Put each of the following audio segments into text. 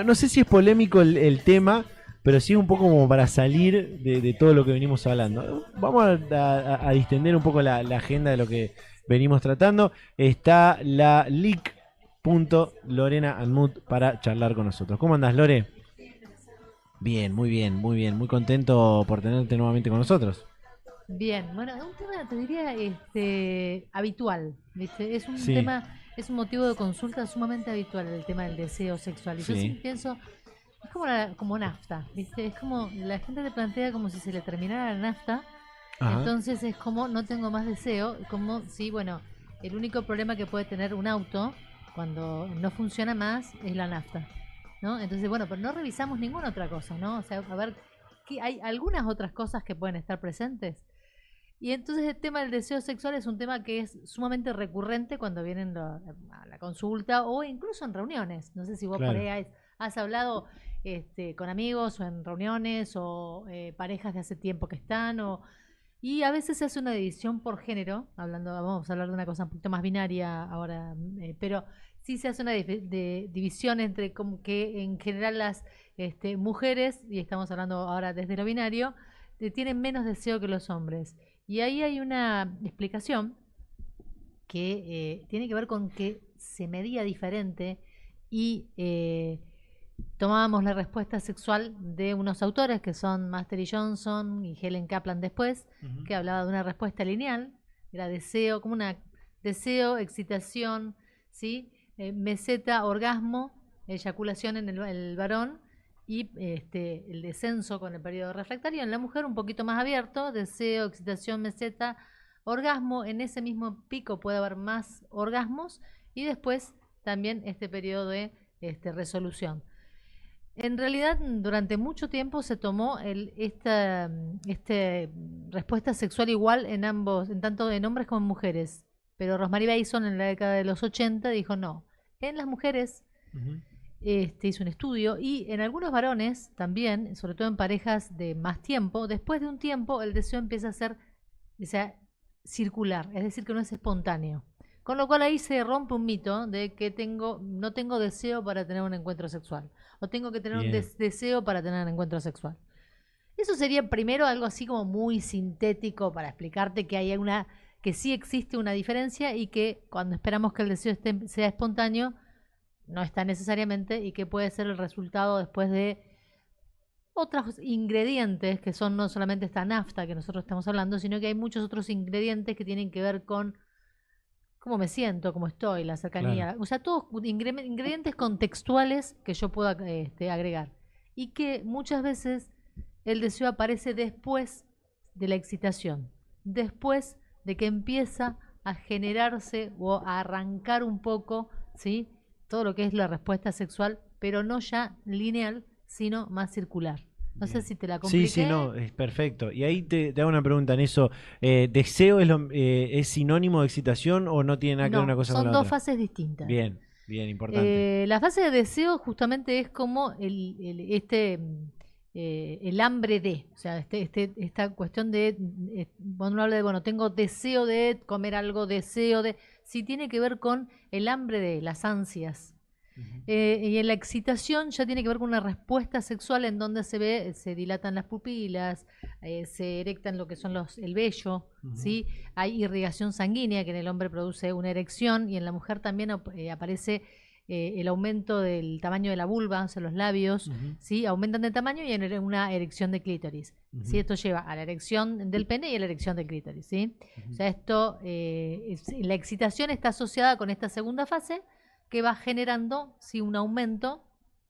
No sé si es polémico el tema, pero sí es un poco como para salir de todo lo que venimos hablando. Vamos a distender un poco la agenda de lo que venimos tratando. Está la Lorena Anmut para charlar con nosotros. ¿Cómo andás, Lore? Bien, muy bien, muy bien. Muy contento por tenerte nuevamente con nosotros. Bien, bueno, es un tema, te diría, habitual, ¿viste? Es un Sí, tema, es un motivo de consulta sumamente habitual el tema del deseo sexual. Y yo sí. siempre pienso, es como, como nafta, ¿viste? Es como, la gente te plantea como si se le terminara la nafta, Ajá, entonces es como, no tengo más deseo, como si, bueno, el único problema que puede tener un auto cuando no funciona más es la nafta, ¿no? Entonces, bueno, pero no revisamos ninguna otra cosa, ¿no? O sea, a ver, ¿hay algunas otras cosas que pueden estar presentes? Y entonces el tema del deseo sexual es un tema que es sumamente recurrente cuando vienen a la consulta o incluso en reuniones. No sé si vos por claro. ahí has hablado con amigos o en reuniones o parejas de hace tiempo que están y a veces se hace una división por género, hablando, vamos a hablar de una cosa un poquito más binaria ahora, pero sí se hace una división entre como que en general las mujeres, y estamos hablando ahora desde lo binario, tienen menos deseo que los hombres. Y ahí hay una explicación que tiene que ver con que se medía diferente y tomábamos la respuesta sexual de unos autores que son Master y Johnson y Helen Kaplan después, Ujú. que hablaba de una respuesta lineal, era deseo, como una deseo, excitación, ¿sí? Meseta, orgasmo, eyaculación en el varón y el descenso con el periodo refractario. En la mujer un poquito más abierto, deseo, excitación, meseta, orgasmo. En ese mismo pico puede haber más orgasmos y después también este periodo de resolución. En realidad, durante mucho tiempo se tomó esta respuesta sexual igual en ambos, en tanto en hombres como en mujeres. Pero Rosemary Bason en la década de los 80 dijo no. En las mujeres Ujú. hizo un estudio y en algunos varones también, sobre todo en parejas de más tiempo, después de un tiempo el deseo empieza a ser, o sea, circular, es decir, que no es espontáneo. Con lo cual ahí se rompe un mito de que no tengo deseo para tener un encuentro sexual o tengo que tener un Bien. deseo para tener un encuentro sexual. Eso sería primero algo así como muy sintético para explicarte que hay que sí existe una diferencia y que cuando esperamos que el deseo sea espontáneo, no está necesariamente y que puede ser el resultado después de otros ingredientes que son no solamente esta nafta que nosotros estamos hablando, sino que hay muchos otros ingredientes que tienen que ver con cómo me siento, cómo estoy, la Claro. cercanía, o sea, todos ingredientes contextuales que yo pueda agregar y que muchas veces el deseo aparece después de la excitación, después de que empieza a generarse o a arrancar un poco, ¿sí? Todo lo que es la respuesta sexual, pero no ya lineal, sino más circular. No sé Bien. si te la Sí, sí, compliqué. no, es perfecto. Y ahí te hago una pregunta en eso. ¿Deseo es sinónimo de excitación o no tiene nada que ver una No, cosa con son la dos otra? fases distintas. Bien, bien, importante. La fase de deseo justamente es como el hambre de, o sea, esta cuestión de, cuando uno habla de, bueno, tengo deseo de comer algo, deseo de, sí tiene que ver con el hambre de, las ansias. Ujú. Y en la excitación ya tiene que ver con una respuesta sexual en donde se dilatan las pupilas, se erectan lo que son el vello, Ujú. ¿sí? Hay irrigación sanguínea que en el hombre produce una erección y en la mujer también aparece el aumento del tamaño de la vulva, o sea, los labios, Ujú. ¿sí? Aumentan de tamaño y hay una erección de clítoris. ¿Sí? Ujú. Esto lleva a la erección del pene y a la erección del clítoris, ¿sí? O Ujú. sea, la excitación está asociada con esta segunda fase que va generando sí, un aumento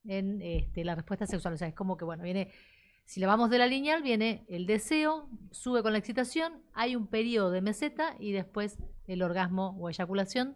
en la respuesta sexual. O sea, es como que, bueno, viene, si la vamos de la lineal, viene el deseo, sube con la excitación, hay un periodo de meseta y después el orgasmo o eyaculación,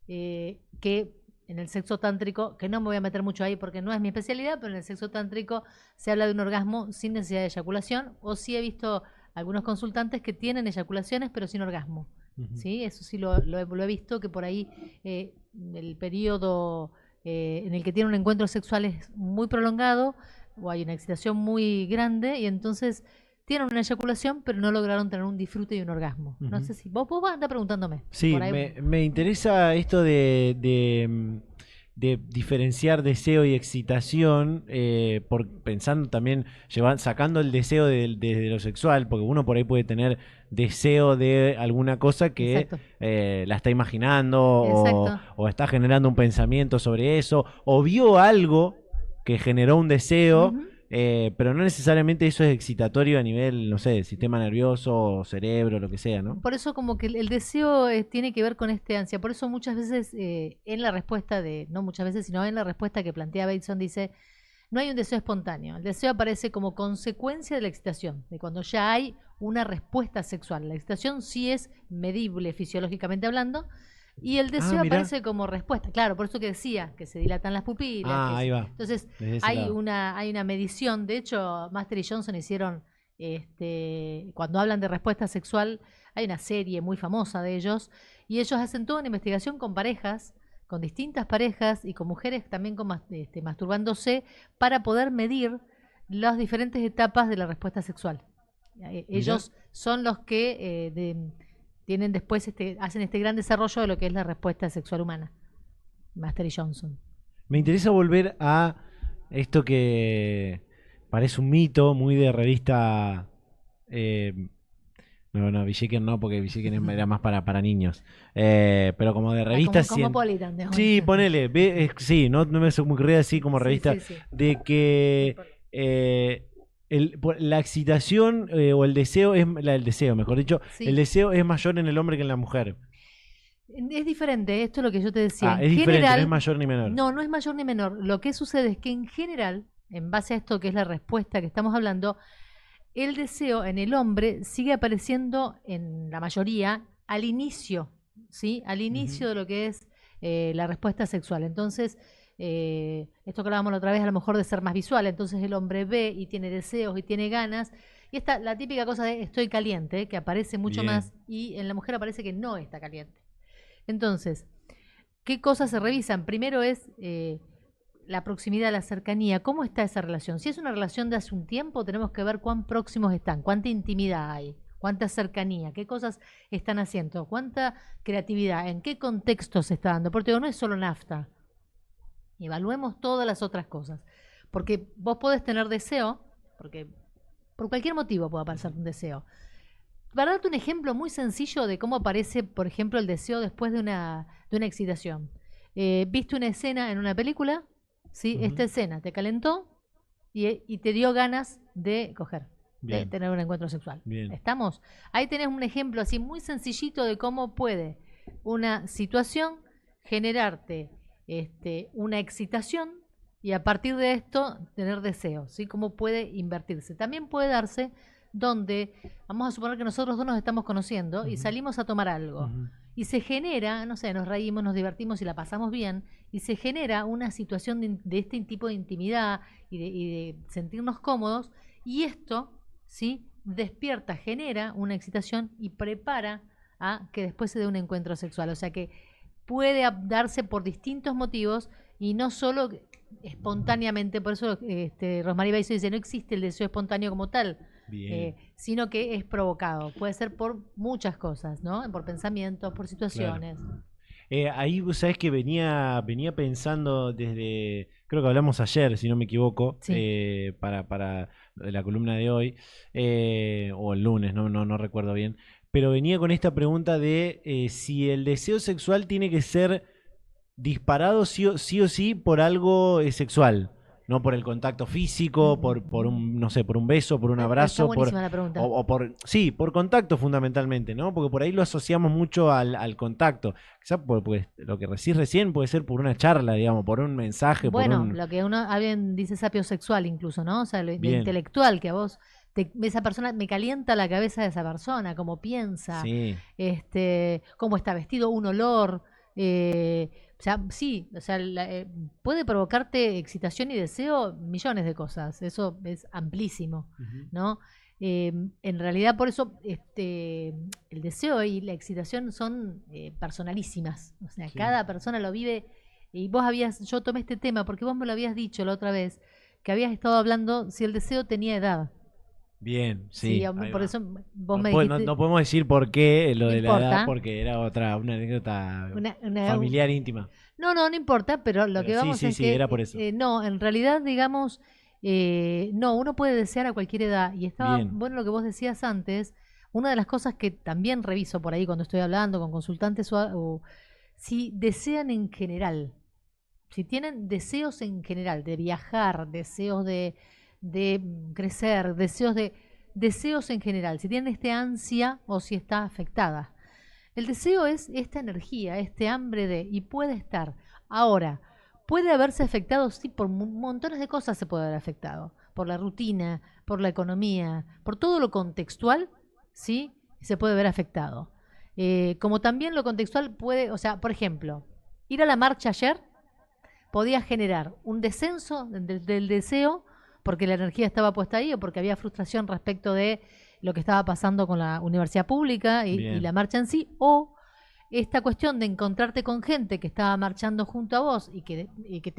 que en el sexo tántrico, que no me voy a meter mucho ahí porque no es mi especialidad, pero en el sexo tántrico se habla de un orgasmo sin necesidad de eyaculación, o sí he visto algunos consultantes que tienen eyaculaciones pero sin orgasmo. Ujú. ¿Sí? Eso sí lo he visto, que por ahí el periodo en el que tiene un encuentro sexual es muy prolongado o hay una excitación muy grande y entonces tienen una eyaculación pero no lograron tener un disfrute y un orgasmo. No Ujú. sé si vos vas a andar preguntándome. Sí, Por ahí. me interesa esto de diferenciar deseo y excitación, pensando también, sacando el deseo de lo sexual, porque uno por ahí puede tener deseo de alguna cosa que Exacto, la está imaginando exacto. o está generando un pensamiento sobre eso, o vio algo que generó un deseo, Ujú. pero no necesariamente eso es excitatorio a nivel, no sé, sistema nervioso, cerebro, lo que sea, ¿no? Por eso como que el deseo tiene que ver con este ansia. Por eso muchas veces en la respuesta no muchas veces, sino en la respuesta que plantea Bateson dice, no hay un deseo espontáneo. El deseo aparece como consecuencia de la excitación, de cuando ya hay una respuesta sexual. La excitación sí es medible fisiológicamente hablando y el Ah, deseo mirá. aparece como respuesta. Claro, por eso que decía que se dilatan las pupilas. Ah, ahí va. Entonces Desde ese lado. hay una medición. De hecho, Master y Johnson hicieron, cuando hablan de respuesta sexual, hay una serie muy famosa de ellos y ellos hacen toda una investigación con distintas parejas y con mujeres también masturbándose para poder medir las diferentes etapas de la respuesta sexual. Mirá. Ellos son los que tienen después hacen este gran desarrollo de lo que es la respuesta sexual humana. Master y Johnson. Me interesa volver a esto que parece un mito, muy de revista. eh, no, Villiquen no, porque Villiquen era más para niños. Pero como de Ah, revista. Cosmopolitan, de hoy. Sí, ponele. Sí, no me ocurría así como Sí, revista. sí, sí. De que la excitación o el deseo, el deseo, mejor dicho, el Sí. deseo es mayor en el hombre que en la mujer. Es diferente, esto es lo que yo te decía. Ah, En es diferente, no es general, mayor ni menor. no es mayor ni menor. Lo que sucede es que en general, en base a esto que es la respuesta que estamos hablando, el deseo en el hombre sigue apareciendo en la mayoría al inicio, ¿sí? Al Ujú. inicio de lo que es la respuesta sexual. Entonces, esto que hablábamos la otra vez, a lo mejor de ser más visual. Entonces el hombre ve y tiene deseos y tiene ganas. Y esta, la típica cosa de estoy caliente, que aparece mucho Bien. más, y en la mujer aparece que no está caliente. Entonces, ¿qué cosas se revisan? Primero es la proximidad, la cercanía. ¿Cómo está esa relación? Si es una relación de hace un tiempo, tenemos que ver cuán próximos están, cuánta intimidad hay, cuánta cercanía, qué cosas están haciendo, cuánta creatividad, en qué contexto se está dando. Porque digo, no es solo nafta. Evaluemos todas las otras cosas. Porque vos podés tener deseo, porque por cualquier motivo puede aparecer un deseo. Para darte un ejemplo muy sencillo de cómo aparece, por ejemplo, el deseo después de una excitación. ¿Viste una escena en una película? ¿Sí? Ujú. Esta escena te calentó y te dio ganas de coger, de Bien, tener un encuentro sexual. bien. ¿Estamos? Ahí tenés un ejemplo así muy sencillito de cómo puede una situación generarte una excitación y a partir de esto tener deseos, ¿sí? Cómo puede invertirse. También puede darse donde vamos a suponer que nosotros dos nos estamos conociendo y Ujú, salimos a tomar algo. ujú. Y se genera, no sé, nos reímos, nos divertimos y la pasamos bien, y se genera una situación de este tipo de intimidad y de sentirnos cómodos, y esto, ¿sí? Despierta, genera una excitación y prepara a que después se dé un encuentro sexual. O sea que puede darse por distintos motivos y no solo espontáneamente, por eso Rosmarie Baiso dice, no existe el deseo espontáneo como tal, Bien, sino que es provocado. Puede ser por muchas cosas, ¿no? Por pensamientos, por claro. situaciones. Ahí vos sabés que venía pensando desde, creo que hablamos ayer, si no me equivoco, Sí. para la columna de hoy, o el lunes, no recuerdo bien, pero venía con esta pregunta de si el deseo sexual tiene que ser disparado sí o sí por algo sexual, no por el contacto físico, por un, no sé, por un beso, por un Está abrazo, buenísima la pregunta. o por, sí, por contacto fundamentalmente, ¿no? Porque por ahí lo asociamos mucho al contacto. Quizás pues, lo que decís recién puede ser por una charla, digamos, por un mensaje, por Bueno, un... lo que alguien dice sapiosexual incluso, ¿no? O sea, lo Bien, intelectual, que a vos, esa persona, me calienta la cabeza de esa persona, cómo piensa, sí, cómo está vestido, un olor. O sea, sí, o sea, puede provocarte excitación y deseo millones de cosas, eso es amplísimo, ujú, ¿no? En realidad, por eso el deseo y la excitación son personalísimas, o sea, sí, cada persona lo vive y yo tomé este tema porque vos me lo habías dicho la otra vez, que habías estado hablando si el deseo tenía edad. Bien, Sí, sí, ahí por va. eso vos No, me no, dijiste, no podemos decir por qué lo no de la edad, importa, porque era una anécdota una, una- un- familiar íntima. no, no, no importa, pero lo Pero que sí, vamos sí, es sí, era por que, eso. no, en realidad, digamos, no, uno puede desear a cualquier edad. Y estaba Bien, bueno lo que vos decías antes. Una de las cosas que también reviso por ahí cuando estoy hablando con consultantes o si desean en general, si tienen deseos en general de viajar, deseos de crecer, deseos en general, si tienen este ansia o si está afectada. El deseo es esta energía, este hambre de, y puede estar. Ahora, puede haberse afectado, sí, por montones de cosas se puede haber afectado. Por la rutina, por la economía, por todo lo contextual, sí, se puede ver afectado. Como también lo contextual puede, o sea, por ejemplo, ir a la marcha ayer podía generar un descenso del deseo porque la energía estaba puesta ahí o porque había frustración respecto de lo que estaba pasando con la universidad pública y la bien. marcha en sí, o esta cuestión de encontrarte con gente que estaba marchando junto a vos y que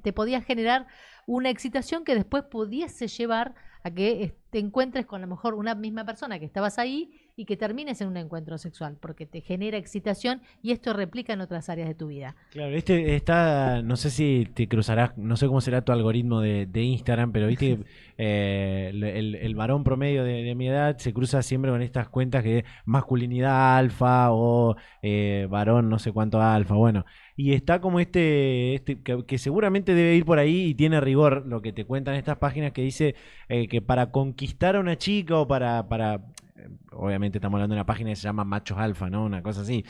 te podía generar una excitación que después pudiese llevar a que te encuentres con a lo mejor una misma persona que estabas ahí y que termines en un encuentro sexual, porque te genera excitación y esto replica en otras áreas de tu vida. Claro, está, no sé si te cruzarás, no sé cómo será tu algoritmo de Instagram, pero viste que el varón promedio de mi edad se cruza siempre con estas cuentas que masculinidad alfa o varón no sé cuánto alfa, bueno, y está como que seguramente debe ir por ahí y tiene rigor lo que te cuentan estas páginas que dice que para conquistar a una chica o obviamente estamos hablando de una página que se llama Machos Alfa, ¿no? Una cosa así.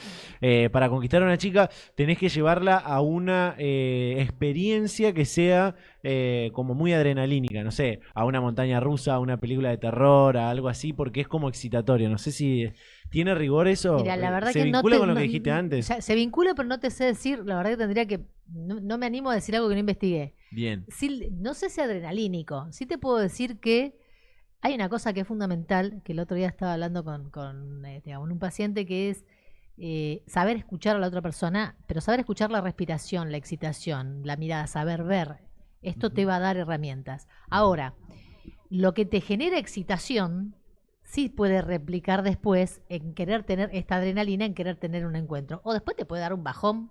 Para conquistar a una chica tenés que llevarla a una experiencia que sea como muy adrenalínica, no sé, a una montaña rusa, a una película de terror, a algo así, porque es como excitatorio. No sé si tiene rigor eso. Mira, la verdad ¿Se que no vincula te. con lo que dijiste O antes? sea, se vincula, pero no te sé decir. La verdad que tendría que. No, no me animo a decir algo que no investigué. Bien. Sí, no sé si adrenalínico. Sí te puedo decir que hay una cosa que es fundamental, que el otro día estaba hablando con digamos, un paciente, que es saber escuchar a la otra persona, pero saber escuchar la respiración, la excitación, la mirada, saber ver. Esto te Ujú. va a dar herramientas. Ahora, lo que te genera excitación sí puede replicar después en querer tener esta adrenalina, en querer tener un encuentro. O después te puede dar un bajón,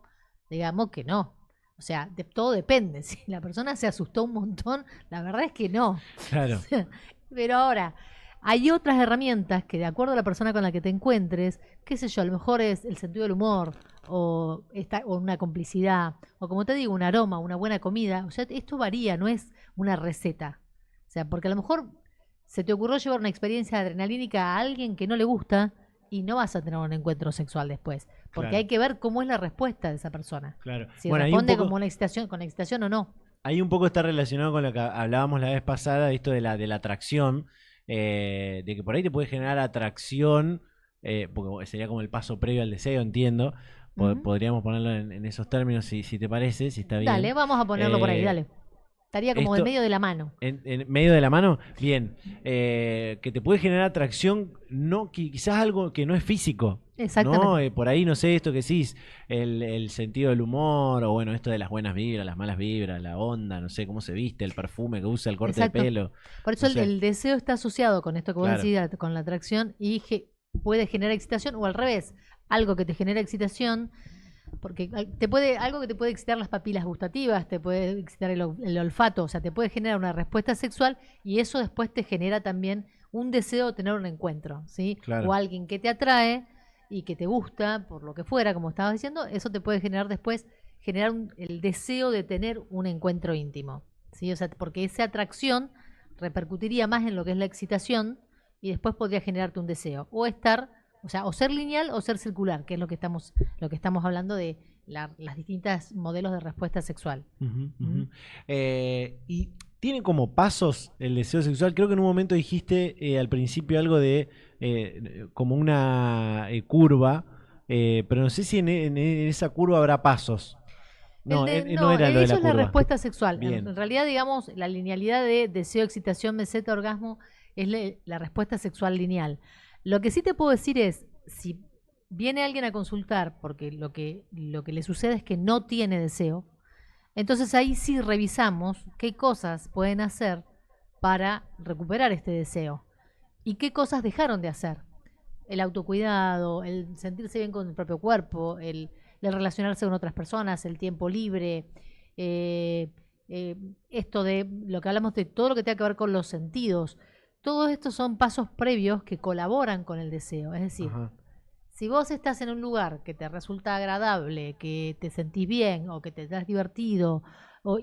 digamos que no. O sea, todo depende. Si la persona se asustó un montón, la verdad es que no. Claro, Pero ahora, hay otras herramientas que de acuerdo a la persona con la que te encuentres, qué sé yo, a lo mejor es el sentido del humor o una complicidad, o como te digo, un aroma, una buena comida. O sea, esto varía, no es una receta. O sea, porque a lo mejor se te ocurrió llevar una experiencia adrenalínica a alguien que no le gusta y no vas a tener un encuentro sexual después. Porque claro, hay que ver cómo es la respuesta de esa persona. claro. Si Bueno, responde como una excitación, con excitación o no. ahí un poco está relacionado con lo que hablábamos la vez pasada, esto de la atracción, de que por ahí te puede generar atracción, porque sería como el paso previo al deseo, entiendo. Ujú. Podríamos ponerlo en esos términos, si te parece, si está Dale, bien. vamos a ponerlo por ahí, Eh, dale. Estaría como en esto, medio de la mano. en medio de la mano, bien, que te puede generar atracción, no, quizás algo que no es físico, ¿no? Exactamente. Por ahí, no sé, esto que decís, el sentido del humor, o bueno, esto de las buenas vibras, las malas vibras, la onda, no sé, cómo se viste, el perfume que usa, el corte de Exacto. pelo, Por eso no el, sé, el deseo está asociado con esto que vos claro, decís, con la atracción, y puede generar excitación, o al revés, algo que te genera excitación, porque algo que te puede excitar las papilas gustativas, te puede excitar el olfato, o sea, te puede generar una respuesta sexual, y eso después te genera también un deseo de tener un encuentro, ¿sí? O claro, alguien que te atrae y que te gusta, por lo que fuera, como estabas diciendo, eso te puede generar después, generar el deseo de tener un encuentro íntimo, ¿sí? O sea, porque esa atracción repercutiría más en lo que es la excitación y después podría generarte un deseo. O sea, o ser lineal o ser circular, que es lo que estamos hablando de las distintas modelos de respuesta sexual. ujú, ¿Mm? ujú. Y tiene como pasos el deseo sexual. Creo que en un momento dijiste al principio algo de como una curva, pero no sé si en esa curva habrá pasos. No, no No, era lo de eso la es la curva. respuesta sexual. En, Bien, en realidad, digamos, la linealidad de deseo, excitación, meseta, orgasmo es la respuesta sexual lineal. Lo que sí te puedo decir es, si viene alguien a consultar porque lo que le sucede es que no tiene deseo, entonces ahí sí revisamos qué cosas pueden hacer para recuperar este deseo. ¿Y qué cosas dejaron de hacer? El autocuidado, el sentirse bien con el propio cuerpo, el relacionarse con otras personas, el tiempo libre, eh, esto de lo que hablamos de todo lo que tenga que ver con los sentidos. Todos estos son pasos previos que colaboran con el deseo. Es decir, Ajá, si vos estás en un lugar que te resulta agradable, que te sentís bien o que te estás divertido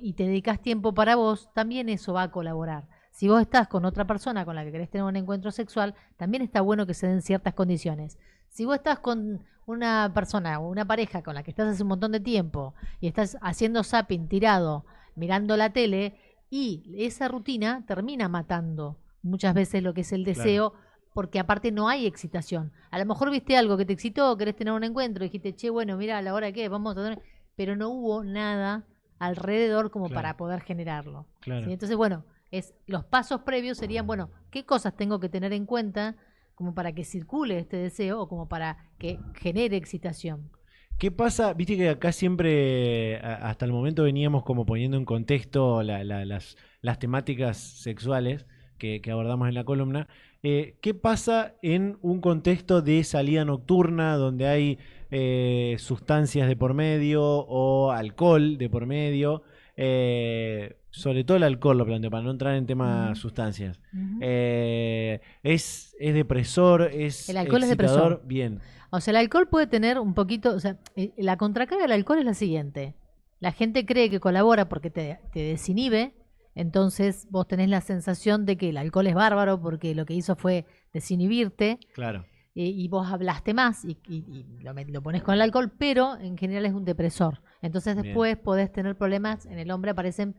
y te dedicas tiempo para vos, también eso va a colaborar. Si vos estás con otra persona con la que querés tener un encuentro sexual, también está bueno que se den ciertas condiciones. Si vos estás con una persona o una pareja con la que estás hace un montón de tiempo y estás haciendo zapping tirado, mirando la tele, y esa rutina termina matando muchas veces lo que es el claro, deseo, porque aparte no hay excitación. A lo mejor viste algo que te excitó, querés tener un encuentro, dijiste, che, bueno, mira, a la hora que vamos a tener, pero no hubo nada alrededor como claro, para poder generarlo. ¿Sí? claro. Entonces, bueno, los pasos previos serían, bueno, ¿qué cosas tengo que tener en cuenta como para que circule este deseo o como para que genere excitación? ¿Qué pasa? Viste que acá siempre, hasta el momento veníamos como poniendo en contexto las temáticas sexuales que abordamos en la columna. ¿Qué pasa en un contexto de salida nocturna donde hay sustancias de por medio o alcohol de por medio? Sobre todo el alcohol lo planteo, para no entrar en tema Ujú, sustancias. ujú. Es depresor, es El alcohol es depresor. excitador, bien, O sea, el alcohol puede tener un poquito, o sea, la contracara del alcohol es la siguiente. La gente cree que colabora porque te desinhibe, entonces vos tenés la sensación de que el alcohol es bárbaro porque lo que hizo fue desinhibirte, claro, y vos hablaste más y lo pones con el alcohol, pero en general es un depresor. Entonces bien. después podés tener problemas, en el hombre aparecen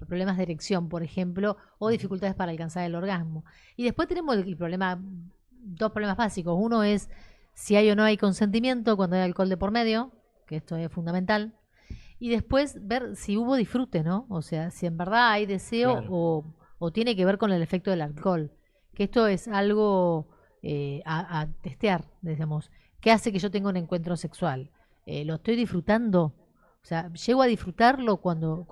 problemas de erección, por ejemplo, o Ujú. dificultades para alcanzar el orgasmo. Y después tenemos el problema, dos problemas básicos. Uno es si hay o no hay consentimiento cuando hay alcohol de por medio, que esto es fundamental. Y después ver si hubo disfrute, ¿no? O sea, si en verdad hay deseo Claro. o tiene que ver con el efecto del alcohol. Que esto es algo a testear, digamos. ¿Qué hace que yo tenga un encuentro sexual? ¿Lo estoy disfrutando? O sea, ¿llego a disfrutarlo cuando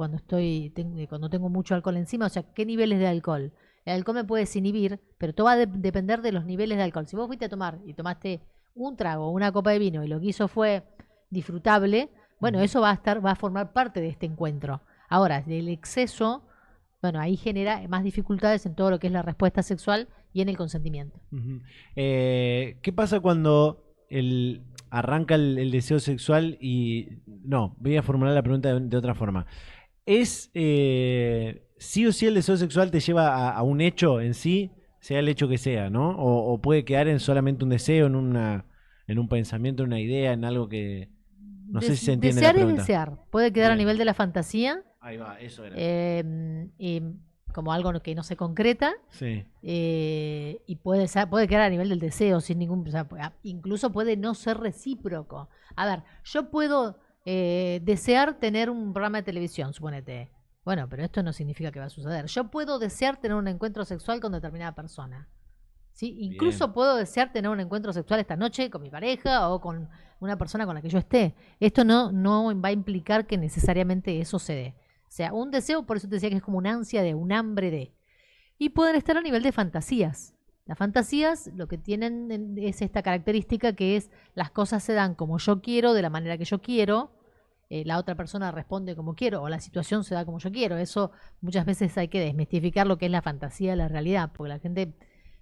tengo mucho alcohol encima? O sea, ¿qué niveles de alcohol? El alcohol me puede desinhibir, pero todo va a depender de los niveles de alcohol. Si vos fuiste a tomar y tomaste un trago o una copa de vino y lo que hizo fue disfrutable, bueno, Ujú, eso va a formar parte de este encuentro. Ahora, del exceso, bueno, ahí genera más dificultades en todo lo que es la respuesta sexual y en el consentimiento. ujú. ¿Qué pasa cuando arranca el deseo sexual y... No, voy a formular la pregunta de otra forma. ¿Es sí o sí el deseo sexual te lleva a un hecho en sí, sea el hecho que sea, ¿no? O puede quedar en solamente un deseo, en un pensamiento, en una idea, en algo que... No sé si se entiende la Desear es pregunta. desear. Puede quedar a Bien, nivel de la fantasía, ahí va, eso era. y como algo que no se concreta, Sí, y puede quedar a nivel del deseo sin ningún, o sea, incluso puede no ser recíproco. A ver, yo puedo desear tener un programa de televisión, suponete. Bueno, pero esto no significa que va a suceder. Yo puedo desear tener un encuentro sexual con determinada persona. ¿Sí? bien. Incluso puedo desear tener un encuentro sexual esta noche con mi pareja o con una persona con la que yo esté. Esto no va a implicar que necesariamente eso se dé. O sea, un deseo, por eso te decía que es como una ansia de, un hambre de. Y pueden estar a nivel de fantasías. Las fantasías lo que tienen es esta característica que es las cosas se dan como yo quiero, de la manera que yo quiero, la otra persona responde como quiero o la situación se da como yo quiero. Eso muchas veces hay que desmistificar lo que es la fantasía de la realidad, porque la gente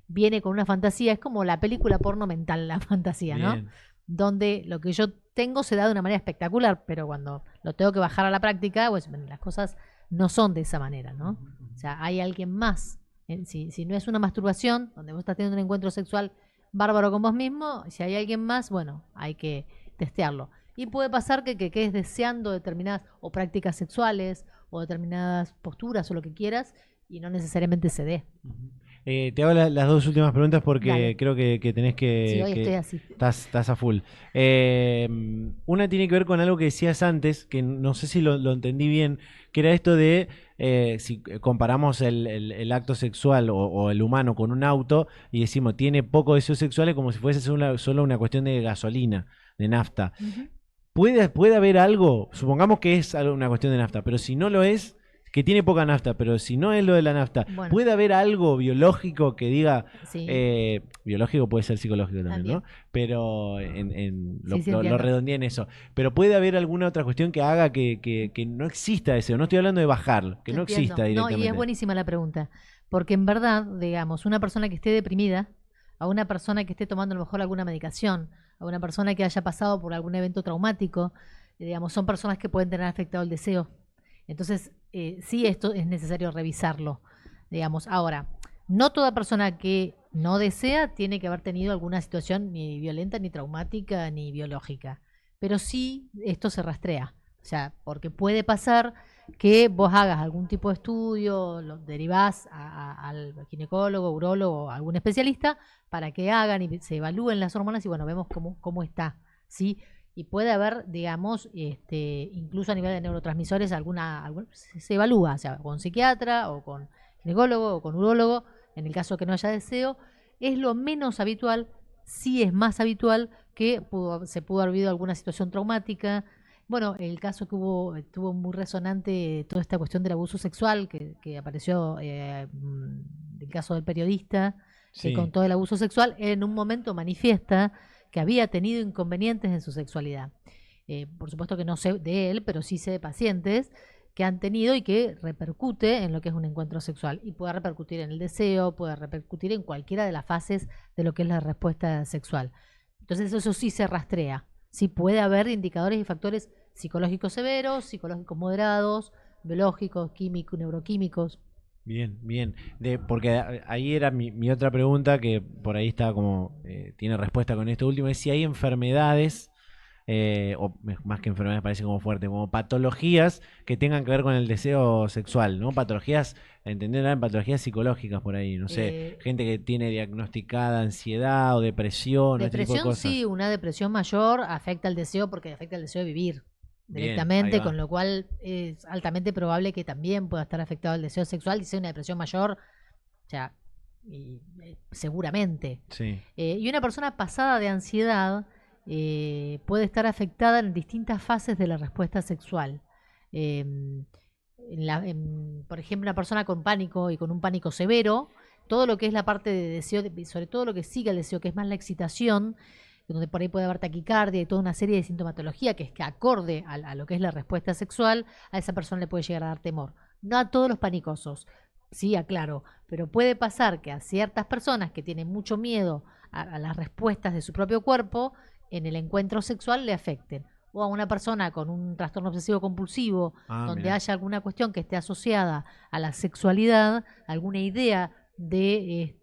viene con una fantasía, es como la película porno mental, la fantasía, ¿no? Bien. Donde lo que yo tengo se da de una manera espectacular, pero cuando lo tengo que bajar a la práctica, pues bueno, las cosas no son de esa manera, ¿no? O sea, hay alguien más. Si no es una masturbación, donde vos estás teniendo un encuentro sexual bárbaro con vos mismo, si hay alguien más, bueno, hay que testearlo. Y puede pasar que quedes deseando determinadas o prácticas sexuales o determinadas posturas o lo que quieras y no necesariamente se dé. Ujú. Te hago las dos últimas preguntas porque Dale. creo que tenés Sí, que, hoy estoy que así. estás a full. Una tiene que ver con algo que decías antes, que no sé si lo entendí bien, que era esto de si comparamos el acto sexual o el humano con un auto y decimos tiene poco deseo sexual, es como si fuese solo una cuestión de gasolina, de nafta. Ujú. Puede haber algo, supongamos que es una cuestión de nafta, pero si no lo es, que tiene poca nafta, pero si no es lo de la nafta, Bueno, ¿puede haber algo biológico que diga, sí, biológico puede ser psicológico también, también. ¿no? Pero Sí, sí, lo entiendo. redondeé en eso. Pero puede haber alguna otra cuestión que haga que no exista deseo. No estoy hablando de bajar, que no Entiendo. exista No, y es directamente. buenísima la pregunta, porque en verdad, digamos, una persona que esté deprimida, a una persona que esté tomando a lo mejor alguna medicación, a una persona que haya pasado por algún evento traumático, digamos, son personas que pueden tener afectado el deseo. Entonces, sí, esto es necesario revisarlo, digamos. Ahora, no toda persona que no desea tiene que haber tenido alguna situación ni violenta, ni traumática, ni biológica, pero sí esto se rastrea. O sea, porque puede pasar que vos hagas algún tipo de estudio, lo derivás al ginecólogo, urólogo, a algún especialista para que hagan y se evalúen las hormonas y bueno, vemos cómo está, ¿sí? Y puede haber, digamos, incluso a nivel de neurotransmisores, se evalúa, o sea, con psiquiatra o con ginecólogo o con urólogo, en el caso que no haya deseo, es lo menos habitual, sí es más habitual que se pudo haber habido alguna situación traumática. Bueno, el caso que tuvo muy resonante toda esta cuestión del abuso sexual que apareció, el caso del periodista que Sí. con todo el abuso sexual en un momento manifiesta que había tenido inconvenientes en su sexualidad. Por supuesto que no sé de él, pero sí sé de pacientes que han tenido y que repercute en lo que es un encuentro sexual y puede repercutir en el deseo, puede repercutir en cualquiera de las fases de lo que es la respuesta sexual. Entonces eso sí se rastrea. Sí puede haber indicadores y factores psicológicos severos, psicológicos moderados, biológicos, químicos, neuroquímicos. Bien, bien. Porque ahí era mi otra pregunta, que por ahí está como, tiene respuesta con esto último, es si hay enfermedades, más que enfermedades parece como fuerte, como patologías que tengan que ver con el deseo sexual, ¿no? Patologías, entender en patologías psicológicas por ahí, no sé, Eh, gente que tiene diagnosticada ansiedad o depresión o este tipo de Depresión cosas. sí, una depresión mayor afecta al deseo porque afecta al deseo de vivir Bien, ahí directamente, va. con lo cual es altamente probable que también pueda estar afectado el deseo sexual y sea una depresión mayor, o sea, seguramente. Sí. Y una persona pasada de ansiedad puede estar afectada en distintas fases de la respuesta sexual. Em, por ejemplo, una persona con pánico y con un pánico severo, todo lo que es la parte de deseo, sobre todo lo que sigue el deseo, que es más la excitación, donde por ahí puede haber taquicardia y toda una serie de sintomatología que es que acorde a lo que es la respuesta sexual, a esa persona le puede llegar a dar temor. No a todos los panicosos, sí, aclaro, pero puede pasar que a ciertas personas que tienen mucho miedo a las respuestas de su propio cuerpo, en el encuentro sexual le afecten. O a una persona con un trastorno obsesivo compulsivo, Ah, donde mira. haya alguna cuestión que esté asociada a la sexualidad, alguna idea de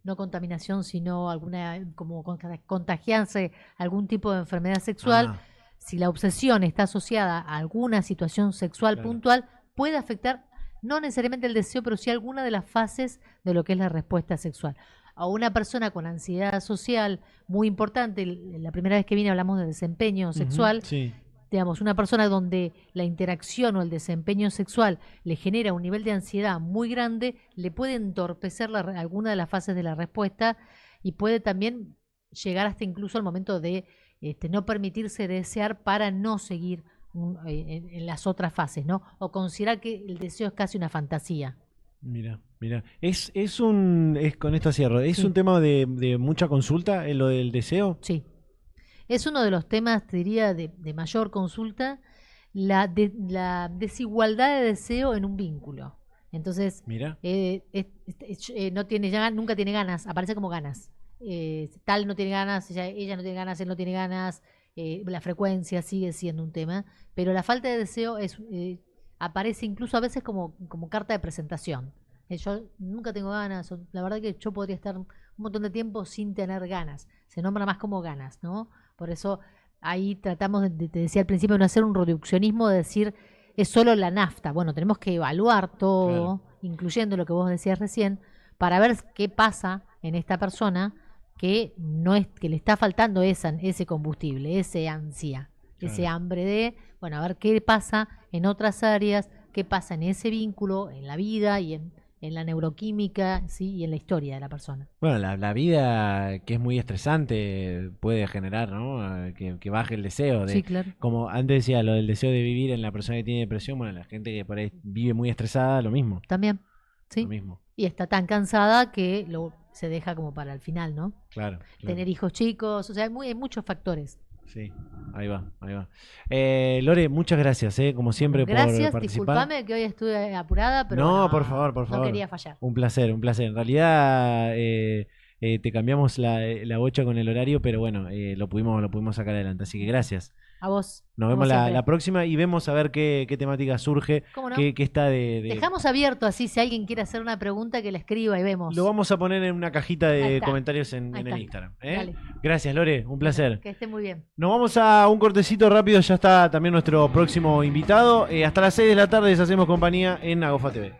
no contaminación, sino alguna como contagiarse algún tipo de enfermedad sexual, Ah, si la obsesión está asociada a alguna situación sexual claro. puntual, puede afectar no necesariamente el deseo, pero sí alguna de las fases de lo que es la respuesta sexual. A una persona con ansiedad social muy importante, la primera vez que vine hablamos de desempeño Ujú, sexual, sí, digamos, una persona donde la interacción o el desempeño sexual le genera un nivel de ansiedad muy grande, le puede entorpecer alguna de las fases de la respuesta y puede también llegar hasta incluso al momento de no permitirse desear para no seguir en las otras fases, ¿no? O considerar que el deseo es casi una fantasía. mira, mira. Con esto cierro, ¿es Sí, un tema de mucha consulta, lo del deseo? sí. Es uno de los temas, te diría, de mayor consulta, la desigualdad de deseo en un vínculo. Entonces, Mira, no tiene nunca tiene ganas, aparece como ganas. Tal no tiene ganas, ella no tiene ganas, él no tiene ganas, la frecuencia sigue siendo un tema, pero la falta de deseo aparece incluso a veces como carta de presentación. Yo nunca tengo ganas, la verdad que yo podría estar un montón de tiempo sin tener ganas. Se nombra más como ganas, ¿no? Por eso ahí tratamos, te decía al principio, de no hacer un reduccionismo, de decir es solo la nafta. Bueno, tenemos que evaluar claro, todo, incluyendo lo que vos decías recién, para ver qué pasa en esta persona que no es, que le está faltando ese combustible, ese ansia, ese claro. hambre de, bueno, a ver qué pasa en otras áreas, qué pasa en ese vínculo, en la vida y en la neuroquímica, ¿sí? Y en la historia de la persona. Bueno, la vida que es muy estresante puede generar, ¿no? Que baje el deseo Sí, de, claro. como antes decía, lo del deseo de vivir en la persona que tiene depresión, bueno, la gente que por ahí vive muy estresada, lo También, ¿sí? mismo, Y está tan cansada que se deja como para el final, ¿no? claro, claro. Tener hijos chicos, o sea, hay muchos factores. Sí, ahí va, ahí va. Lore, muchas gracias, como Bueno, siempre, por gracias, participar. discúlpame que hoy estuve apurada, pero No, bueno, por favor, por no favor. quería fallar. Un placer, un placer. En realidad te cambiamos la bocha con el horario, pero bueno, lo pudimos sacar adelante. Así que gracias. A vos, Nos como vemos la siempre. próxima y vemos a ver qué temática surge, ¿Cómo no? qué está Dejamos abierto así, si alguien quiere hacer una pregunta, que la escriba y vemos. Lo vamos a poner en una cajita Ahí de está. comentarios en Ahí el está. Instagram. Dale. Gracias, Lore, un Bueno, placer. que esté muy bien. Nos vamos a un cortecito rápido, ya está también nuestro próximo invitado. Hasta las 6 de la tarde les hacemos compañía en Agofa TV.